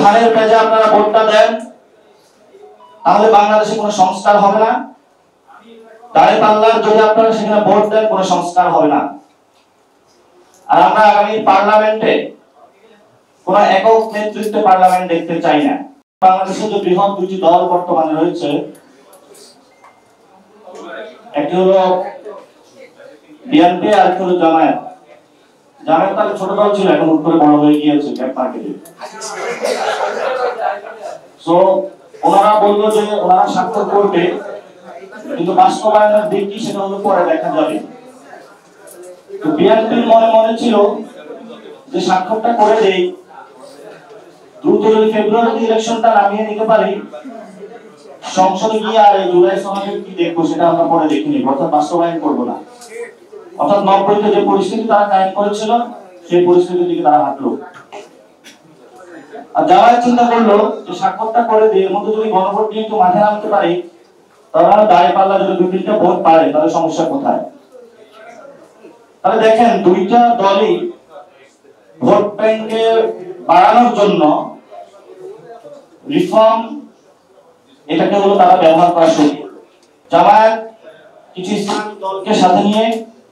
ধানের পেজে আপনারা ভোটটা দেন তাহলে বাংলাদেশে কোনো সংস্কার হবে না। দাঁড়িপাল্লার যদি আপনারা সেখানে ভোট দেন কোনো সংস্কার হবে না। আর আমরা আগামী পার্লামেন্টে কোন একক নেতৃত্বে পার্লামেন্ট দেখতে চাই না। বাংলাদেশে যে বৃহৎ দুটি দল বর্তমানে রয়েছে, একটি হলো বিএনপি আর একটি হলো জামায়াত। জামায়াত তাহলে ছোট দল ছিল, এখন হুট করে বড় হয়ে গিয়েছে ক্যাপ মার্কেটে। সো ওনারা বললো যে ওনারা স্বাক্ষর করবে, কিন্তু বাস্তবায়নের দিক কি সেটা হলো পরে দেখা যাবে। তো বিএনপির মনে মনে ছিল যে স্বাক্ষরটা করে দেই, দ্রুত যদি ফেব্রুয়ারিতে ইলেকশনটা নামিয়ে নিতে পারি, সংসদে গিয়ে আর জুলাই সনদে কি দেখবো সেটা আমরা পরে দেখে নিব, অর্থাৎ বাস্তবায়ন করবো না। অর্থাৎ 90-তে যে পরিস্থিতি তারা কায়েম করেছিল সেই পরিস্থিতির দিকে তারা হাঁটলো। আর জামায়াত চিন্তা করলো যে স্বাক্ষরটা করে দিয়ে এর মধ্যে যদি গণভোট দিয়ে একটু মাঠে নামতে পারি, তাহলে দাঁড়িপাল্লা যদি 2-3টা ভোট পারে তাহলে সমস্যা কোথায়। তাহলে দেখেন দুইটা দলই ভোট ব্যাংকে বাড়ানোর জন্য রিফর্ম এটাকে হলো তারা ব্যবহার করা শুরু। জামায়াত কিছু ইসলামী দলকে সাথে নিয়ে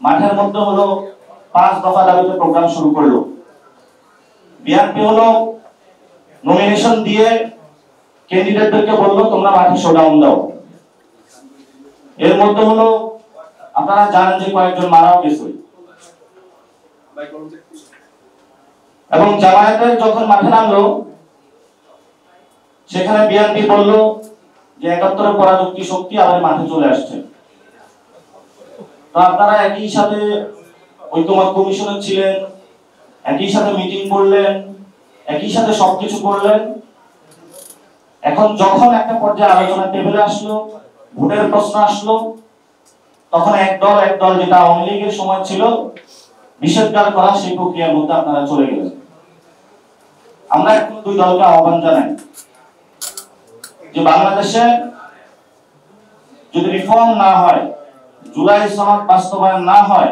মাঠের মধ্যে হলো 5 দফা দাবিতে প্রোগ্রাম শুরু করলো। বিএনপি হলো নমিনেশন দিয়ে ক্যান্ডিডেটদেরকে বললো তোমরা মাঠে শোডাউন দাও। এর মধ্যে হলো আপনারা জানেন যে কয়েকজন মারাও গেছে। এবং জামায়াতের যখন মাঠে নামলো সেখানে বিএনপি বললো যে 71 পরাযুক্তি শক্তি আবার মাঠে চলে আসছে। তো আপনারা একই সাথে ঐক্যমত কমিশনে ছিলেন, একই সাথে মিটিং করলেন, একই সাথে সবকিছু করলেন। এখন যখন একটা পর্যায়ে আলোচনা টেবিলে আসলো, ভোটের প্রশ্ন আসলো, তখন এক দল যেটা আওয়ামী লীগের সময় ছিল নিষেধাজ্ঞা করা সেই প্রক্রিয়ার মধ্যে আপনারা চলে গেলেন। আমরা এখন দুই দলকে আহ্বান জানাই যে বাংলাদেশে যদি রিফর্ম না হয়, জুলাই সনদ বাস্তবায়ন না হয়,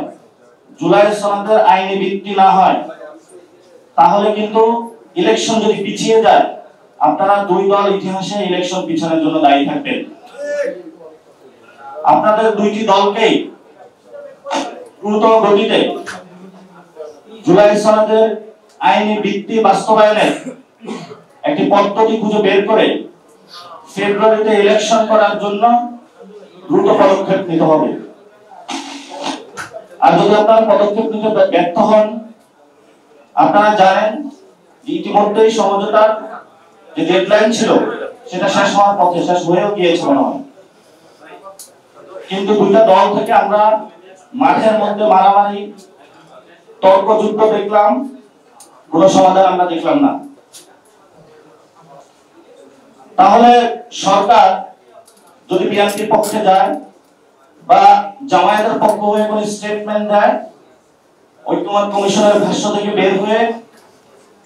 জুলাই সনদের আইনি ভিত্তি না হয়, তাহলে কিন্তু ইলেকশন যদি পিছিয়ে যায় আপনারা দুই দল ইতিহাসে ইলেকশন পিছনের জন্য দায়ী থাকবেন। আপনাদের দুইটি দলকেই দ্রুত গতিতে জুলাই সনদের আইনি ভিত্তি বাস্তবায়নের একটি পদ্ধতি খুঁজে বের করে ফেব্রুয়ারিতে ইলেকশন করার জন্য দ্রুত পদক্ষেপ নিতে হবে। আর যদি আপনারা পদক্ষেপ নিতে ব্যর্থ হন, আপনারা জানেন ইতিমধ্যেই সমঝোতার যে ডেডলাইন ছিল সেটা শেষ হওয়ার পথে, শেষ হয়েও গিয়েছে মনে হয়। কিন্তু দুইটা দল থেকে আমরা মাঠের মধ্যে মারামারি, তর্ক যুদ্ধ দেখলাম, কোনো সমাধান আমরা দেখলাম না। তাহলে সরকার যদি বিএনপির পক্ষে যায় বা জামায়াতের পক্ষ হয়ে কোনো স্টেটমেন্ট দেয়, ঐক্যমত কমিশনের ভাষ্য থেকে বের হয়ে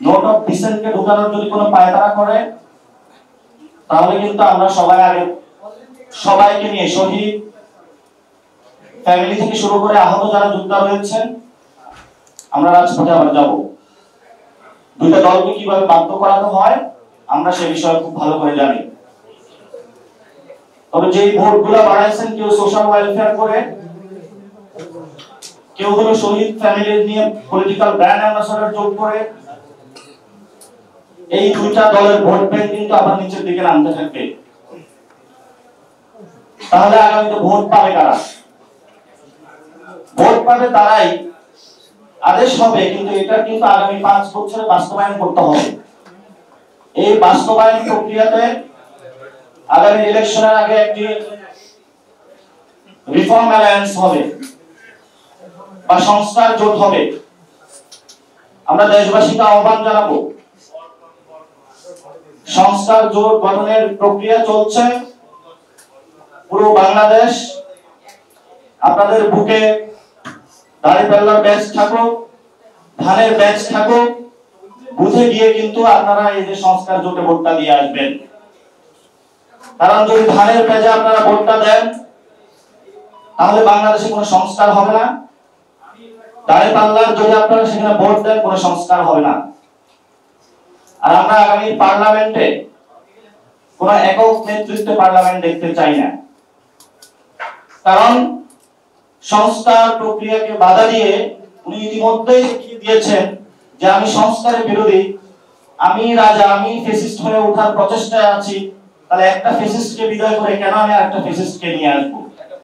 নোট অফ ডিসেন্টকে ঢোকানোর যদি কোনো পায়তারা করে, তাহলে কিন্তু আমরা সবাইকে নিয়ে শহীদ ফ্যামিলি থেকে শুরু করে আহত যারা যোদ্ধা রয়েছেন আমরা রাজপথে আবার যাব। দুইটা দলকে কিভাবে বাধ্য করাতে হয় আমরা সে বিষয়ে খুব ভালো করে জানি। তবে যেই ভোটগুলো বাড়াইছেন, কেউ সোশ্যাল ওয়েলফেয়ার করে, কেউ হলো শহীদ ফ্যামিলি নিয়ে পলিটিক্যাল ব্র্যান্ড অ্যাম্বাসেডর যোগ করে, এই দুইটা দলের ভোট ব্যাংক কিন্তু আবার নিচের দিকে নামতে থাকবে। তাহলে আগামীতে ভোট পাবে কারা? ভোট পাবে তারাই, আদেশ হবে, কিন্তু এটা কিন্তু আগামী 5 বছরে বাস্তবায়ন করতে হবে। এই বাস্তবায়ন প্রক্রিয়াতে আগামী ইলেকশনের আগে একটি রিফর্ম অ্যালায়েন্স হবে বা সংস্কার জোট হবে। আমরা দেশবাসীকে আহ্বান জানাবো, সংস্কার জোট গঠনের প্রক্রিয়া চলছে। পুরো বাংলাদেশ আপনাদের বুকে দাঁড়িপাল্লার ব্যাচ থাকুক, ধানের ব্যাচ থাকুক, বুঝে গিয়ে কিন্তু আপনারা এই যে সংস্কার জোটে ভোটটা দিয়ে আসবেন। কারণ যদি ধানের ব্যাচে আপনারা ভোটটা দেন তাহলে বাংলাদেশে কোনো সংস্কার হবে না। দাঁড়িপাল্লার যদি আপনারা সেখানে ভোট দেন কোনো সংস্কার হবে না। আর আমরা আগামী পার্লামেন্টে কোন একক নেতৃত্বে পার্লামেন্ট দেখতে চাই না। কারণ সংস্কার প্রক্রিয়াকে বাধা দিয়ে উনি ইতিমধ্যেই দেখিয়ে দিয়েছেন যে আমি সংস্কারের বিরোধী, আমি রাজা, আমি ফ্যাসিস্ট হয়ে ওঠার প্রচেষ্টায় আছি। তাহলে একটা ফ্যাসিস্টকে বিদায় করে কেন আমি আরেকটা ফ্যাসিস্টকে নিয়ে আসবো?